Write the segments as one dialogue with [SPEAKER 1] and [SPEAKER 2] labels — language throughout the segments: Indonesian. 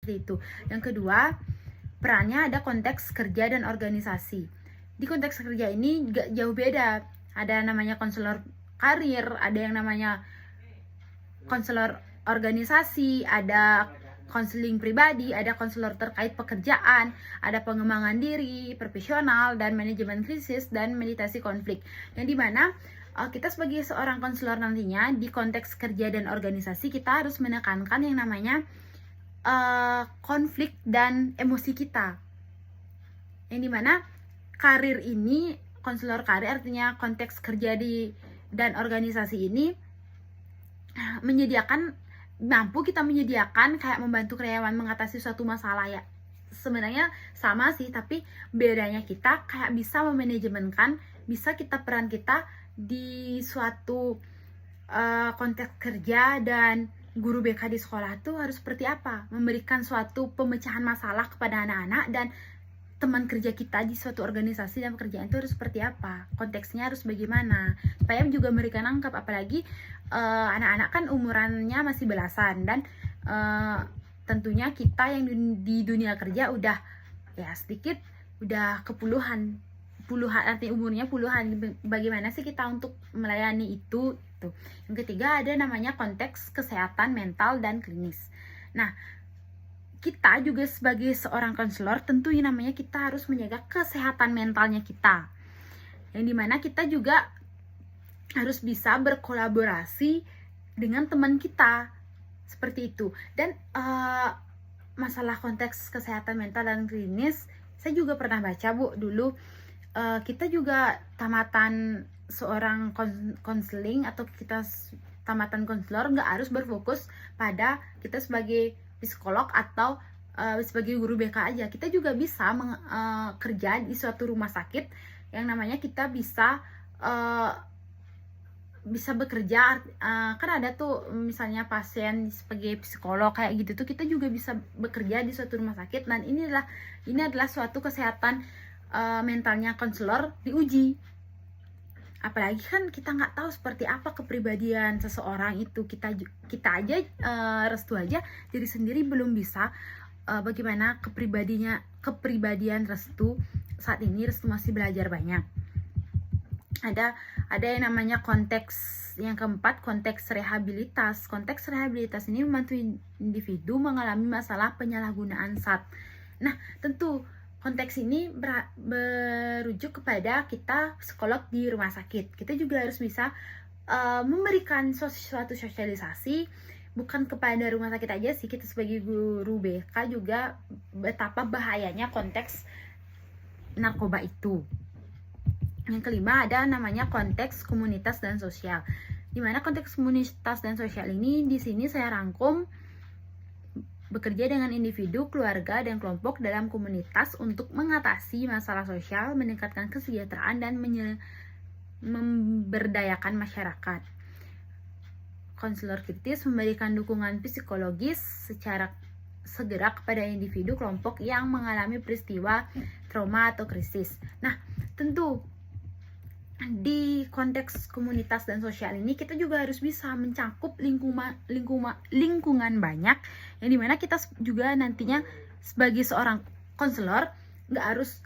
[SPEAKER 1] Itu. Yang kedua, perannya ada konteks kerja dan organisasi. Di konteks kerja ini gak jauh beda. Ada namanya konselor karir, ada yang namanya konselor organisasi, ada konseling pribadi, ada konselor terkait pekerjaan, ada pengembangan diri, profesional, dan manajemen krisis, dan meditasi konflik. Yang dimana kita sebagai seorang konselor nantinya di konteks kerja dan organisasi, kita harus menekankan yang namanya konflik dan emosi kita, yang dimana karir ini, konselor karir artinya konteks kerja dan organisasi ini mampu kita menyediakan kayak membantu karyawan mengatasi suatu masalah. Ya sebenarnya sama sih, tapi bedanya kita kayak bisa memanajemenkan, bisa kita peran kita di suatu konteks kerja. Dan guru BK di sekolah tuh harus seperti apa? Memberikan suatu pemecahan masalah kepada anak-anak, dan teman kerja kita di suatu organisasi dan pekerjaan itu harus seperti apa? Konteksnya harus bagaimana? Supaya juga mereka nangkap, apalagi anak-anak kan umurannya masih belasan, dan tentunya kita yang di dunia kerja udah ya sedikit udah puluhan, artinya umurnya puluhan. Bagaimana sih kita untuk melayani itu? Yang ketiga ada namanya konteks kesehatan mental dan klinis. Nah, kita juga sebagai seorang konselor tentu yang namanya kita harus menjaga kesehatan mentalnya kita, yang dimana kita juga harus bisa berkolaborasi dengan teman kita, seperti itu. Dan masalah konteks kesehatan mental dan klinis, saya juga pernah baca Bu dulu. Kita juga tamatan seorang konseling atau kita tamatan konselor nggak harus berfokus pada kita sebagai psikolog atau sebagai guru BK aja. Kita juga bisa kerja di suatu rumah sakit, yang namanya kita bisa bekerja. Kan ada tuh misalnya pasien sebagai psikolog kayak gitu tuh, kita juga bisa bekerja di suatu rumah sakit. Dan ini adalah suatu kesehatan mentalnya konselor diuji. Apalagi kan kita nggak tahu seperti apa kepribadian seseorang itu. Kita aja Restu aja diri sendiri belum bisa bagaimana kepribadian Restu saat ini. Restu masih belajar banyak. Ada yang namanya konteks yang keempat, konteks rehabilitas. Konteks rehabilitas ini membantu individu mengalami masalah penyalahgunaan SAT. Nah, tentu konteks ini berujuk kepada kita psikolog di rumah sakit. Kita juga harus bisa memberikan suatu sosialisasi, bukan kepada rumah sakit aja sih, kita sebagai guru BK juga betapa bahayanya konteks narkoba itu. Yang kelima ada namanya konteks komunitas dan sosial. Dimana konteks komunitas dan sosial ini di sini saya rangkum bekerja dengan individu, keluarga, dan kelompok dalam komunitas untuk mengatasi masalah sosial, meningkatkan kesejahteraan, dan memberdayakan masyarakat. Konselor kritis memberikan dukungan psikologis secara segera kepada individu kelompok yang mengalami peristiwa trauma atau krisis. Nah, tentu di konteks komunitas dan sosial ini kita juga harus bisa mencakup lingkungan banyak, yang dimana kita juga nantinya sebagai seorang konselor nggak harus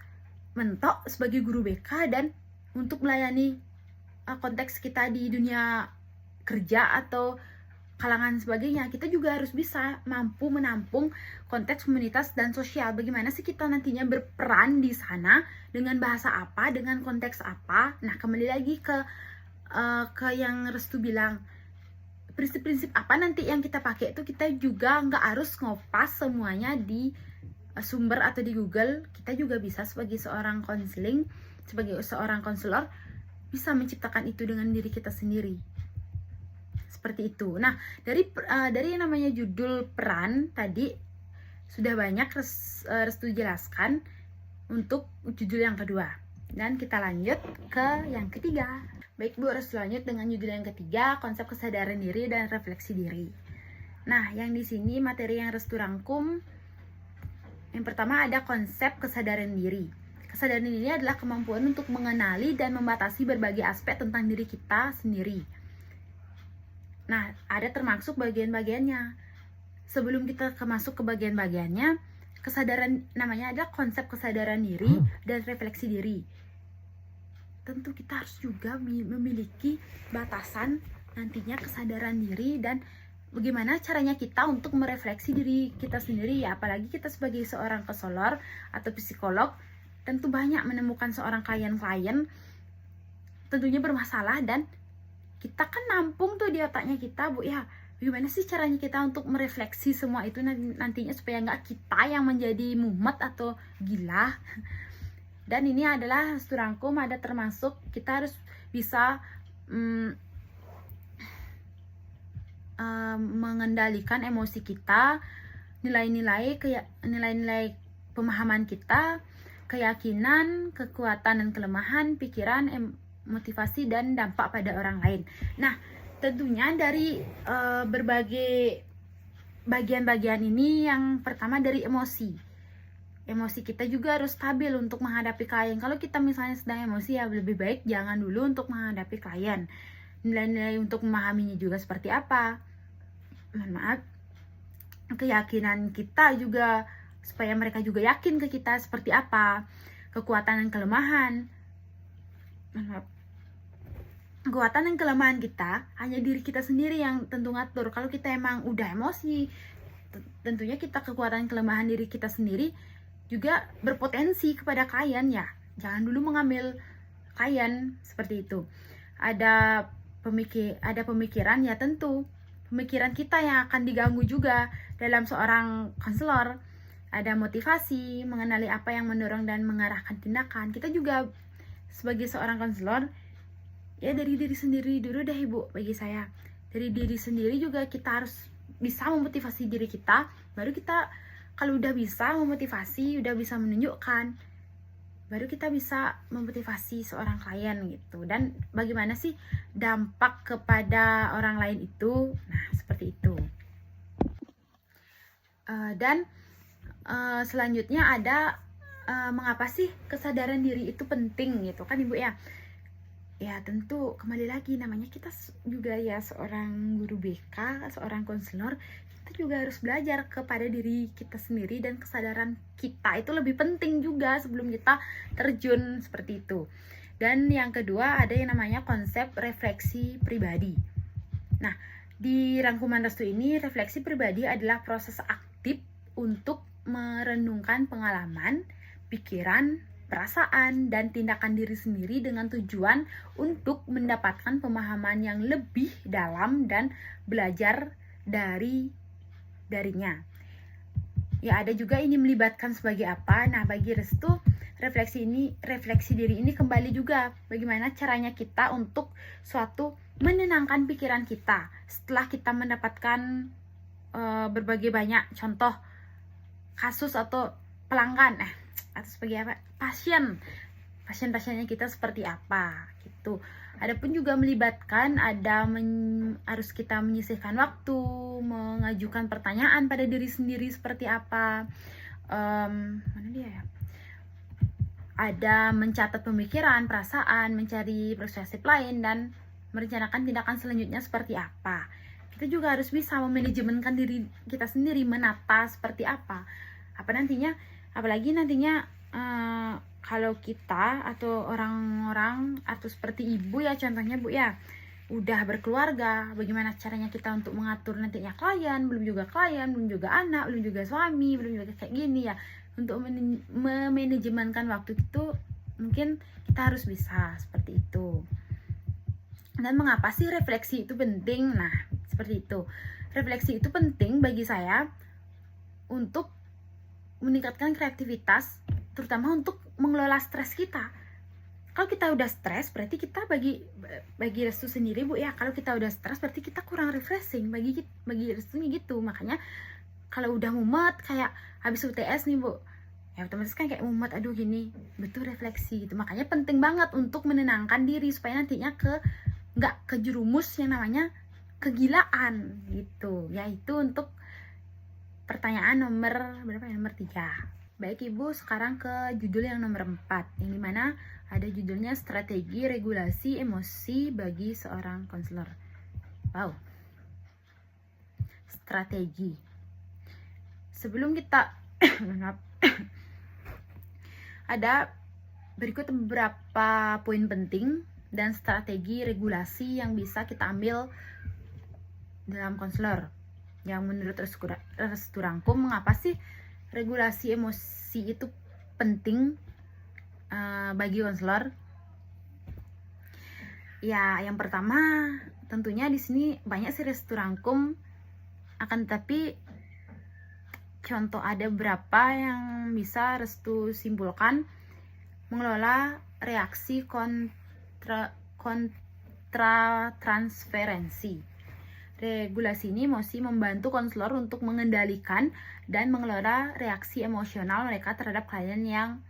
[SPEAKER 1] mentok sebagai guru BK dan untuk melayani konteks kita di dunia kerja atau kalangan sebagainya. Kita juga harus bisa mampu menampung konteks komunitas dan sosial. Bagaimana sih kita nantinya berperan di sana, dengan bahasa apa, dengan konteks apa. Nah, kembali lagi ke yang Restu bilang, prinsip-prinsip apa nanti yang kita pakai itu. Kita juga nggak harus ngopas semuanya di sumber atau di Google. Kita juga bisa sebagai seorang konseling, sebagai seorang konselor, bisa menciptakan itu dengan diri kita sendiri. Seperti itu. Nah, dari yang namanya judul peran tadi sudah banyak Restu jelaskan untuk judul yang kedua. Dan kita lanjut ke yang ketiga. Baik Bu, Restu lanjut dengan judul yang ketiga, konsep kesadaran diri dan refleksi diri. Nah, yang di sini materi yang Restu rangkum, yang pertama ada konsep kesadaran diri. Kesadaran diri adalah kemampuan untuk mengenali dan membatasi berbagai aspek tentang diri kita sendiri. Nah, ada termasuk bagian-bagiannya. sebelum kita masuk ke bagian-bagiannya, kesadaran namanya adalah konsep kesadaran diri dan refleksi diri. Tentu kita harus juga memiliki batasan nantinya kesadaran diri dan bagaimana caranya kita untuk merefleksi diri kita sendiri ya, apalagi kita sebagai seorang konselor atau psikolog tentu banyak menemukan seorang klien-klien tentunya bermasalah dan kita kan nampung tuh di otaknya kita Bu ya, gimana sih caranya kita untuk merefleksi semua itu nantinya supaya nggak kita yang menjadi mumet atau gila. Dan ini adalah studi rangkum, ada termasuk kita harus bisa mengendalikan emosi kita, nilai-nilai pemahaman kita, keyakinan, kekuatan dan kelemahan, pikiran, motivasi dan dampak pada orang lain. Nah, tentunya dari berbagai bagian-bagian ini, yang pertama dari emosi kita juga harus stabil untuk menghadapi klien. Kalau kita misalnya sedang emosi ya lebih baik jangan dulu untuk menghadapi klien. Nilai-nilai untuk memahaminya juga seperti apa, keyakinan kita juga supaya mereka juga yakin ke kita seperti apa, kekuatan dan kelemahan. Kekuatan dan kelemahan kita hanya diri kita sendiri yang tentu ngatur. Kalau kita emang udah emosi, tentunya kita kekuatan dan kelemahan diri kita sendiri juga berpotensi kepada klien ya. Jangan dulu mengambil klien seperti itu. Ada pemikiran ya, tentu pemikiran kita yang akan diganggu juga dalam seorang konselor. Ada motivasi, mengenali apa yang mendorong dan mengarahkan tindakan. Kita juga sebagai seorang konselor ya dari diri sendiri dulu deh Ibu, bagi saya. Dari diri sendiri juga kita harus bisa memotivasi diri kita, baru kita kalau udah bisa memotivasi, udah bisa menunjukkan, baru kita bisa memotivasi seorang klien gitu. Dan bagaimana sih dampak kepada orang lain itu? Nah, seperti itu. Selanjutnya ada mengapa sih kesadaran diri itu penting gitu kan Ibu ya? Ya tentu kembali lagi, namanya kita juga ya seorang guru BK, seorang konselor, kita juga harus belajar kepada diri kita sendiri dan kesadaran kita itu lebih penting juga sebelum kita terjun seperti itu. Dan yang kedua ada yang namanya konsep refleksi pribadi. Nah, di rangkuman restu ini, refleksi pribadi adalah proses aktif untuk merenungkan pengalaman, pikiran, perasaan, dan tindakan diri sendiri dengan tujuan untuk mendapatkan pemahaman yang lebih dalam dan belajar darinya. Ya, ada juga ini melibatkan sebagai apa. Nah, bagi restu, refleksi diri ini kembali juga bagaimana caranya kita untuk suatu menenangkan pikiran kita setelah kita mendapatkan berbagai banyak contoh kasus atau pelanggan atau sebagai apa, pasien-pasiennya kita seperti apa gitu. Adapun juga melibatkan harus kita menyisihkan waktu, mengajukan pertanyaan pada diri sendiri seperti apa, mana dia ya, ada mencatat pemikiran, perasaan, mencari perspektif lain, dan merencanakan tindakan selanjutnya seperti apa. Kita juga harus bisa memanajemenkan diri kita sendiri, menata seperti apa nantinya, apalagi nantinya kalau kita atau orang-orang atau seperti ibu ya contohnya Bu ya, udah berkeluarga, bagaimana caranya kita untuk mengatur nantinya klien, belum juga anak, belum juga suami, belum juga kayak gini ya. Untuk memanajemenkan waktu itu mungkin kita harus bisa seperti itu. Dan mengapa sih refleksi itu penting? Nah, seperti itu. Refleksi itu penting bagi saya untuk meningkatkan kreativitas, terutama untuk mengelola stres kita. Kalau kita udah stres, berarti kita bagi restu sendiri Bu ya, kalau kita udah stres berarti kita kurang refreshing, bagi restunya gitu. Makanya kalau udah mumet kayak habis UTS nih Bu, ya otomatis kan kayak mumet, aduh gini, butuh refleksi gitu. Makanya penting banget untuk menenangkan diri supaya nantinya nggak kejerumus yang namanya kegilaan gitu. Yaitu untuk pertanyaan nomor berapa ya? Nomor 3. Baik Ibu, sekarang ke judul yang nomor 4, yang dimana ada judulnya strategi regulasi emosi bagi seorang konselor. Wow, strategi. sebelum kita maaf, ada berikut beberapa poin penting dan strategi regulasi yang bisa kita ambil dalam konselor. Yang menurut Restu Rangkum, mengapa sih regulasi emosi itu penting bagi konselor? Ya, yang pertama tentunya di sini banyak sih Restu Rangkum, akan tetapi contoh ada berapa yang bisa Restu simpulkan. Mengelola reaksi kontratransferensi. Regulasi ini emosi membantu konselor untuk mengendalikan dan mengelola reaksi emosional mereka terhadap klien yang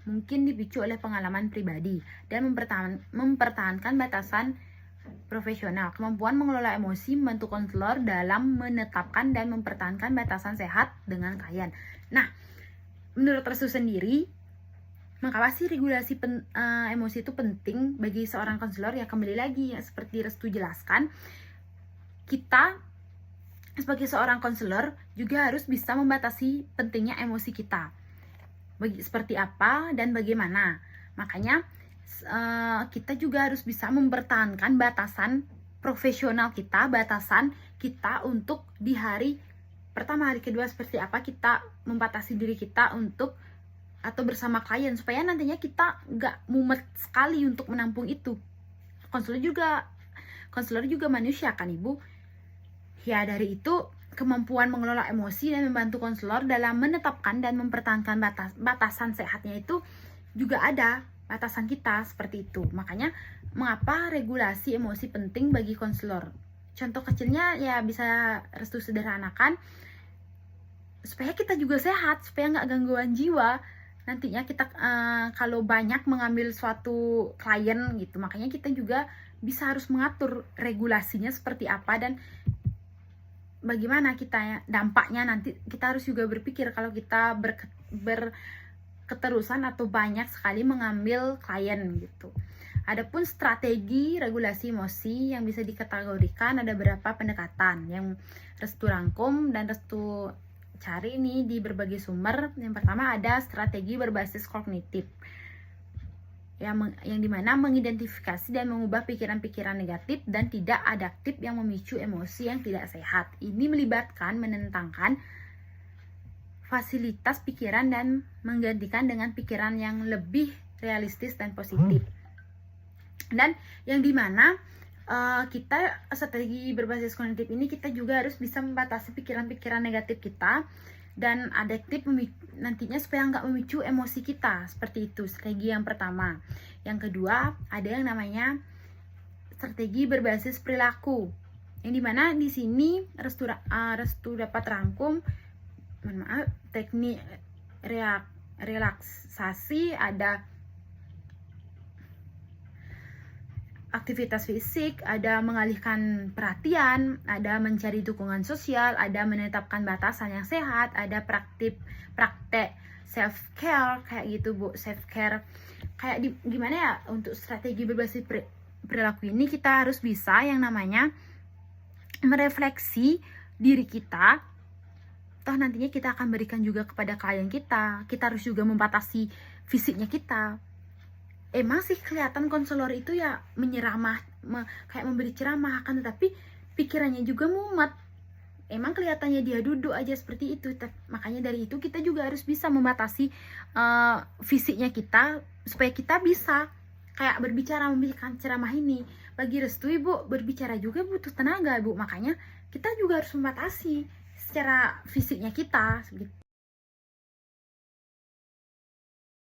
[SPEAKER 1] mungkin dipicu oleh pengalaman pribadi dan mempertahankan batasan profesional. Kemampuan mengelola emosi membantu konselor dalam menetapkan dan mempertahankan batasan sehat dengan klien. Nah, menurut Restu sendiri, mengapa sih regulasi emosi itu penting bagi seorang konselor? Ya, kembali lagi ya, seperti Restu jelaskan, kita sebagai seorang konselor juga harus bisa membatasi pentingnya emosi kita. Seperti apa dan bagaimana. Makanya kita juga harus bisa mempertahankan batasan profesional kita, batasan kita untuk di hari pertama, hari kedua, seperti apa kita membatasi diri kita untuk atau bersama klien, supaya nantinya kita nggak mumet sekali untuk menampung itu. Konselor juga manusia kan Ibu. Ya, dari itu kemampuan mengelola emosi dan membantu konselor dalam menetapkan dan mempertahankan batasan sehatnya itu juga ada batasan kita, seperti itu. Makanya mengapa regulasi emosi penting bagi konselor? Contoh kecilnya ya bisa Restu sederhanakan, supaya kita juga sehat, supaya nggak gangguan jiwa. Nantinya kita kalau banyak mengambil suatu klien gitu, makanya kita juga bisa harus mengatur regulasinya seperti apa dan bagaimana kita dampaknya. Nanti kita harus juga berpikir kalau kita berketerusan atau banyak sekali mengambil klien gitu. Adapun strategi regulasi emosi yang bisa dikategorikan ada beberapa pendekatan yang Restu rangkum dan Restu cari ini di berbagai sumber. Yang pertama ada strategi berbasis kognitif, yang dimana mengidentifikasi dan mengubah pikiran-pikiran negatif dan tidak adaptif yang memicu emosi yang tidak sehat. Ini melibatkan menentangkan fasilitas pikiran dan menggantikan dengan pikiran yang lebih realistis dan positif. Dan yang dimana kita strategi berbasis kognitif ini kita juga harus bisa membatasi pikiran-pikiran negatif kita dan adaptif nantinya supaya nggak memicu emosi kita. Seperti itu strategi yang pertama. Yang kedua ada yang namanya strategi berbasis perilaku, yang dimana di sini Restu dapat rangkum teknik relaksasi, ada aktivitas fisik, ada mengalihkan perhatian, ada mencari dukungan sosial, ada menetapkan batasan yang sehat, ada praktek self care kayak gitu Bu. Self care kayak gimana ya, untuk strategi berbasis perilaku ini kita harus bisa yang namanya merefleksi diri kita. Toh nantinya kita akan berikan juga kepada klien kita. Kita harus juga membatasi fisiknya kita. Emang sih kelihatan konselor itu ya menyeramah, kayak memberi ceramah, kan tetapi pikirannya juga mumet. Emang kelihatannya dia duduk aja seperti itu. Makanya dari itu kita juga harus bisa membatasi fisiknya kita supaya kita bisa kayak berbicara, memberikan ceramah ini. Bagi Restu Ibu, berbicara juga butuh tenaga Bu. Makanya kita juga harus membatasi secara fisiknya kita,